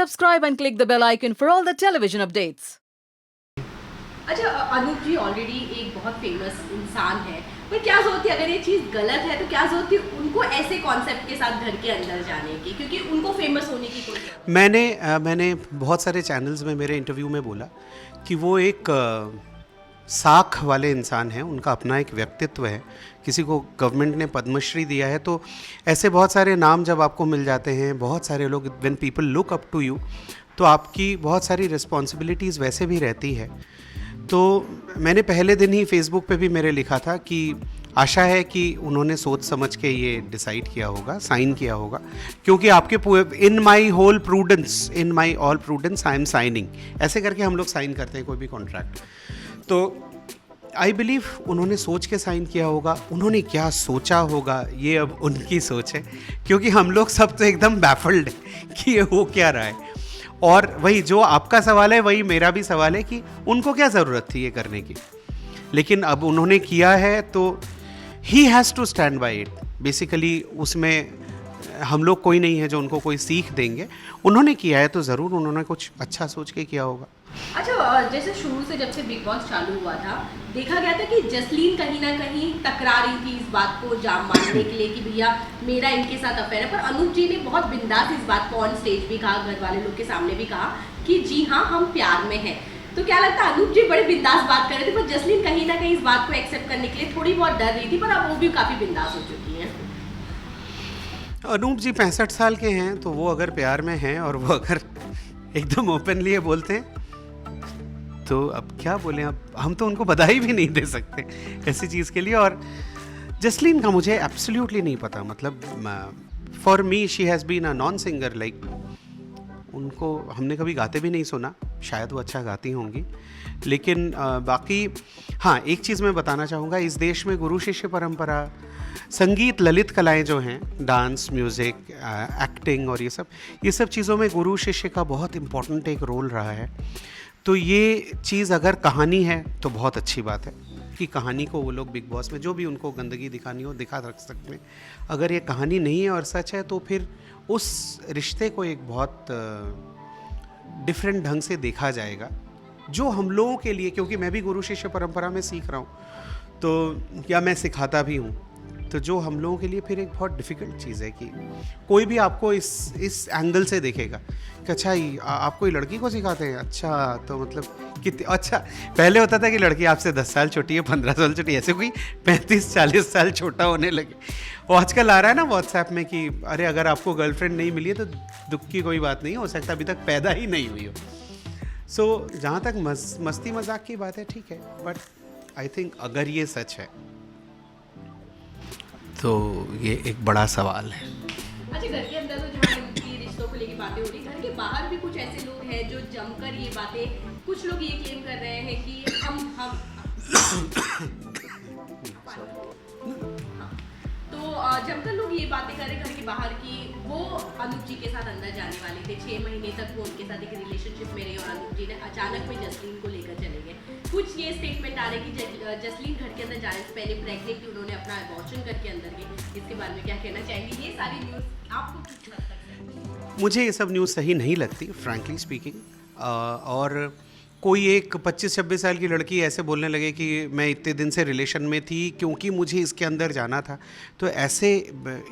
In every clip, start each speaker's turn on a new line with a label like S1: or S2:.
S1: subscribe and click the bell icon for all the television updates.
S2: अच्छा, अनूप जी already एक बहुत famous इंसान है, पर क्या जरूरत थी, अगर ये चीज़ गलत है तो क्या जरूरत थी उनको ऐसे कॉन्सेप्ट के साथ घर के अंदर जाने की, क्योंकि उनको फेमस होने की कोई जरूरत
S3: मैंने बहुत सारे चैनल्स में मेरे इंटरव्यू में बोला कि वो एक साख वाले इंसान हैं, उनका अपना एक व्यक्तित्व है। किसी को गवर्नमेंट ने पद्मश्री दिया है, तो ऐसे बहुत सारे नाम जब आपको मिल जाते हैं, बहुत सारे लोग, when people look up to you, तो आपकी बहुत सारी रिस्पॉन्सिबिलिटीज़ वैसे भी रहती है। तो मैंने पहले दिन ही फेसबुक पे भी मेरे लिखा था कि आशा है कि उन्होंने सोच समझ के ये डिसाइड किया होगा, साइन किया होगा, क्योंकि आपके in my all prudence I am signing, ऐसे करके हम लोग साइन करते हैं कोई भी कॉन्ट्रैक्ट। तो आई बिलीव उन्होंने सोच के साइन किया होगा। उन्होंने क्या सोचा होगा ये अब उनकी सोच है, क्योंकि हम लोग सब तो एकदम बैफल्ड है कि ये हो क्या रहा है। और वही जो आपका सवाल है वही मेरा भी सवाल है कि उनको क्या ज़रूरत थी ये करने की, लेकिन अब उन्होंने किया है तो he has to stand by it. Basically उसमें हम लोग कोई नहीं है जो उनको कोई सीख देंगे। उन्होंने किया है तो ज़रूर उन्होंने कुछ अच्छा सोच के किया होगा।
S2: अच्छा, जैसे शुरू से जब से बिग बॉस चालू हुआ था, देखा गया था कि जसलीन कहीं ना कहीं टकरा रही थी इस बात को जाम मारने के लिए कि भैया मेरा इनके साथ अफेयर है, पर अनूप जी ने बहुत बिंदास इस बात को ऑन स्टेज भी कहा, घर वाले लोग के सामने भी कहा कि जी हाँ, हम प्यार में हैं। तो क्या लगता है, अनूप जी बड़े बिंदास बात कर रहे थे, पर जसलीन कहीं ना कहीं इस बात को एक्सेप्ट करने के लिए थोड़ी बहुत डर रही थी, पर अब वो भी काफ़ी बिंदास हो चुकी हैं।
S3: अनूप जी 65 साल के हैं, तो वो अगर प्यार में हैं और वो अगर एकदम ओपनली ये बोलते हैं तो अब क्या बोलें। अब हम तो उनको बधाई भी नहीं दे सकते ऐसी चीज़ के लिए। और जसलीन का मुझे एब्सोल्युटली नहीं पता, मतलब for me she has been a non singer, like उनको हमने कभी गाते भी नहीं सुना, शायद वो अच्छा गाती होंगी, लेकिन बाकी हाँ, एक चीज़ मैं बताना चाहूँगा, इस देश में गुरु शिष्य परंपरा, संगीत, ललित कलाएं जो हैं, डांस, म्यूज़िक, एक्टिंग और ये सब चीज़ों में गुरु शिष्य का बहुत इम्पोर्टेंट एक रोल रहा है। तो ये चीज़ अगर कहानी है तो बहुत अच्छी बात है कि कहानी को वो लोग बिग बॉस में जो भी उनको गंदगी दिखानी हो दिखा रख सकते हैं। अगर ये कहानी नहीं है और सच है, तो फिर उस रिश्ते को एक बहुत डिफरेंट ढंग से देखा जाएगा, जो हम लोगों के लिए, क्योंकि मैं भी गुरु शिष्य परंपरा में सीख रहा हूँ, तो या मैं सिखाता भी हूँ, तो जो हम लोगों के लिए फिर एक बहुत डिफ़िकल्ट चीज़ है कि कोई भी आपको इस एंगल से देखेगा कि अच्छा आप कोई लड़की को सिखाते हैं, अच्छा तो मतलब कितनी अच्छा। पहले होता था कि लड़की आपसे 10 साल छोटी है, 15 साल छोटी, ऐसे कोई 35-40 साल छोटा होने लगे। और आजकल आ रहा है ना व्हाट्सएप में कि अरे अगर आपको गर्लफ्रेंड नहीं मिली है तो दुख की कोई बात नहीं, हो सकता अभी तक पैदा ही नहीं हुई हो। सो जहाँ तक मस्ती मजाक की बात है, ठीक है, बट आई थिंक अगर ये सच है तो ये एक बड़ा सवाल है।
S2: अच्छा, घर के अंदर तो जहाँ इनकी रिश्तों को लेकर बातें हो रही, घर के बाहर भी कुछ ऐसे लोग हैं जो जमकर ये बातें, कुछ लोग ये क्लेम कर रहे हैं कि हम हाँ। तो जमकर लोग ये बातें कर रहे हैं घर के बाहर की वो अनूप जी के साथ अंदर जाने वाले थे, 6 महीने तक वो उनके साथ एक रिलेशनशिप में रहे और अनूप जी ने अचानक में जसलीन को लेकर चले गए। कुछ ये स्टेटमेंट आ रहे कि जसलीन घर के अंदर जाने से पहले प्रेग्नेंट थी, उन्होंने अपना अबॉर्शन करके अंदर गए। इसके बारे में क्या कहना चाहेंगे? ये सारी न्यूज़ आपको किस हद तक?
S3: मुझे ये सब न्यूज़ सही नहीं लगती, फ्रैंकली स्पीकिंग। और कोई एक 25-26 साल की लड़की ऐसे बोलने लगे कि मैं इतने दिन से रिलेशन में थी क्योंकि मुझे इसके अंदर जाना था, तो ऐसे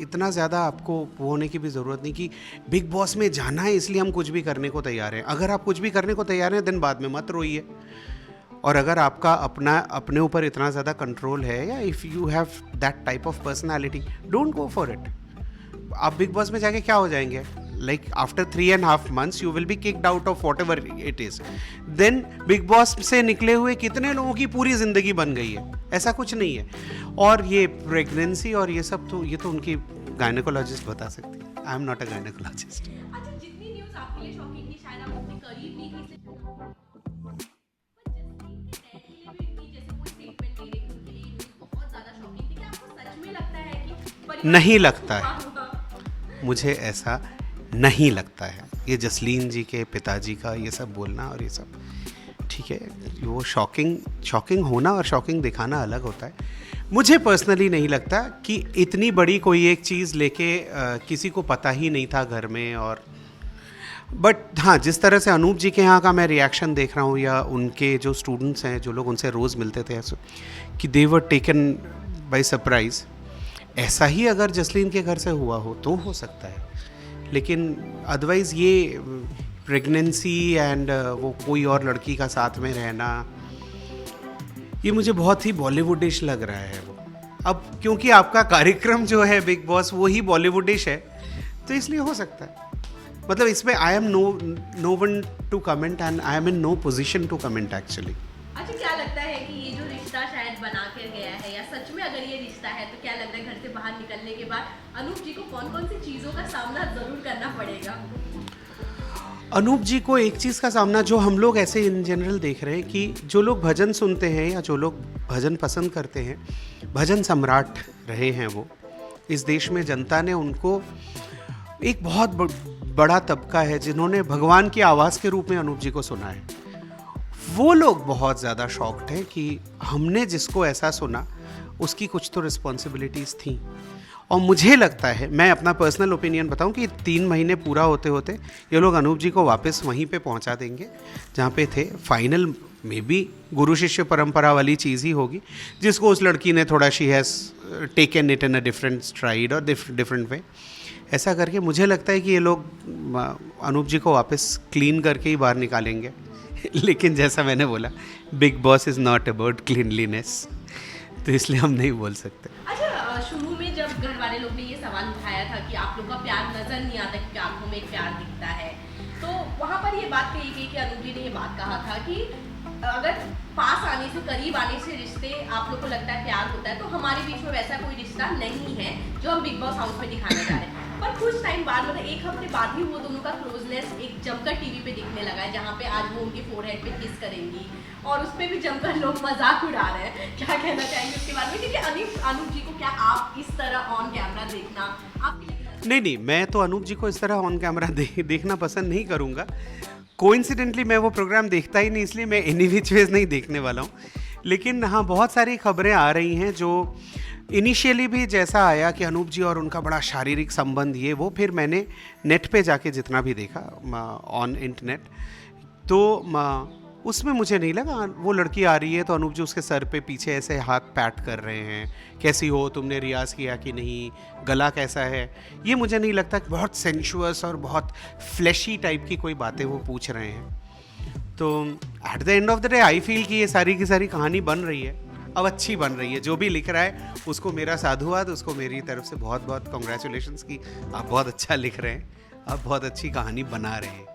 S3: इतना ज़्यादा आपको वो होने की भी ज़रूरत नहीं कि बिग बॉस में जाना है इसलिए हम कुछ भी करने को तैयार हैं। अगर आप कुछ भी करने को तैयार हैं दिन बाद में मत रोइए। और अगर आपका अपने ऊपर इतना ज़्यादा कंट्रोल है, या if you have that type of personality, don't go for it. आप बिग बॉस में जाके क्या हो जाएंगे? Like after 3.5 months you will be kicked out of whatever it is. Then Bigg Boss से निकले हुए कितने लोगों की पूरी ज़िंदगी बन गई है, ऐसा कुछ नहीं है। और ये प्रेगनेंसी और ये सब तो उनकी गायनेकोलॉजिस्ट बता सकती है। I am not a gynaecologist.
S2: अच्छा, जितनी न्यूज़ आपके लिए शॉकिंग थी शायद आप उतनी करीब नहीं थी,
S3: नहीं लगता है, मुझे ऐसा नहीं लगता है। ये जसलीन जी के पिताजी का ये सब बोलना और ये सब, ठीक है, वो शॉकिंग होना और शॉकिंग दिखाना अलग होता है। मुझे पर्सनली नहीं लगता कि इतनी बड़ी कोई एक चीज़ लेके किसी को पता ही नहीं था घर में, और बट हाँ, जिस तरह से अनूप जी के यहाँ का मैं रिएक्शन देख रहा हूँ या उनके जो स्टूडेंट्स हैं, जो लोग उनसे रोज़ मिलते थे, ऐसे कि दे वर टेकन बाय सरप्राइज, ऐसा ही अगर जसलीन के घर से हुआ हो तो हो सकता है, लेकिन अदरवाइज़ ये प्रेगनेंसी एंड वो कोई और लड़की का साथ में रहना, ये मुझे बहुत ही बॉलीवुडिश लग रहा है वो। अब क्योंकि आपका कार्यक्रम जो है बिग बॉस वो ही बॉलीवुडिश है, तो इसलिए हो सकता है। मतलब इसमें I am no one to comment and I am in no position to comment actually.
S2: अच्छा, क्या लगता है कि ये जो रिश्ता शायद बना कर गया है, या सच में अगर ये रिश्ता है, तो क्या लगता है घर से बाहर निकलने के बाद अनूप जी को कौन कौन सी चीज़ों का सामना ज़रूर करना पड़ेगा?
S3: अनूप जी को एक चीज़ का सामना, जो हम लोग ऐसे इन जनरल देख रहे हैं कि जो लोग भजन सुनते हैं या जो लोग भजन पसंद करते हैं, भजन सम्राट रहे हैं वो इस देश में, जनता ने उनको, एक बहुत बड़ा तबका है जिन्होंने भगवान की आवाज़ के रूप में अनूप जी को सुना है, वो लोग बहुत ज़्यादा शॉक्ड हैं कि हमने जिसको ऐसा सुना उसकी कुछ तो रिस्पॉन्सिबिलिटीज़ थी। और मुझे लगता है, मैं अपना पर्सनल ओपिनियन बताऊं, कि 3 महीने पूरा होते होते ये लोग अनूप जी को वापस वहीं पे पहुंचा देंगे जहां पे थे। फाइनल में भी गुरु शिष्य परंपरा वाली चीज़ ही होगी, जिसको उस लड़की ने थोड़ा, she has taken it in a different STRIDE और डिफरेंट वे। ऐसा करके मुझे लगता है कि ये लोग अनूप जी को वापस क्लीन करके ही बाहर निकालेंगे। लेकिन जैसा मैंने बोला, big boss is not about cleanliness, तो इसलिए हम नहीं बोल सकते।
S2: अच्छा, शुरू में जब घर वाले लोग ने ये सवाल उठाया था कि आप लोग का प्यार नजर नहीं आता, क्योंकि आंखों में एक प्यार दिखता है, तो वहाँ पर ये बात कही गई कि अनूप जी ने ये बात कहा था कि अगर पास आने से, करीब आने से रिश्ते आप लोग को लगता है प्यार होता है, तो हमारे बीच में वैसा कोई रिश्ता नहीं है जो हम बिग बॉस हाउस में दिखाने जा रहे हैं। पर कुछ टाइम बाद, मतलब 1 हफ्ते बाद ही वो दोनों का क्लोजनेस एक जमकर टीवी पे दिखने लगा है, जहाँ पे आज वो उनके फोरहेड पे किस करेंगी और उस पर भी जमकर लोग मजाक उड़ा रहे हैं। क्या कहना चाहेंगे उसके बारे में? क्योंकि अनूप जी को क्या आप इस तरह ऑन कैमरा देखना आपके लिए?
S3: नहीं, मैं तो अनूप जी को इस तरह ऑन कैमरा देखना पसंद नहीं करूँगा। कोइंसिडेंटली मैं वो प्रोग्राम देखता ही नहीं, इसलिए मैं एनी विच वेज नहीं देखने वाला हूँ। लेकिन हाँ, बहुत सारी खबरें आ रही हैं जो इनिशियली भी जैसा आया कि अनूप जी और उनका बड़ा शारीरिक संबंध, ये वो, फिर मैंने नेट पे जाके जितना भी देखा ऑन इंटरनेट, तो उसमें मुझे नहीं लगा वो लड़की आ रही है तो अनूप जी उसके सर पे पीछे ऐसे हाथ पैट कर रहे हैं, कैसी हो, तुमने रियाज़ किया कि नहीं, गला कैसा है, ये मुझे नहीं लगता कि बहुत सेंशुअस और बहुत फ्लैशी टाइप की कोई बातें वो पूछ रहे हैं। तो at the end of the day I feel कि ये सारी की सारी कहानी बन रही है, अब अच्छी बन रही है। जो भी लिख रहा है उसको मेरा साधुवाद, उसको मेरी तरफ से बहुत बहुत कॉन्ग्रेचुलेशंस की आप बहुत अच्छा लिख रहे हैं, आप बहुत अच्छी कहानी बना रहे हैं।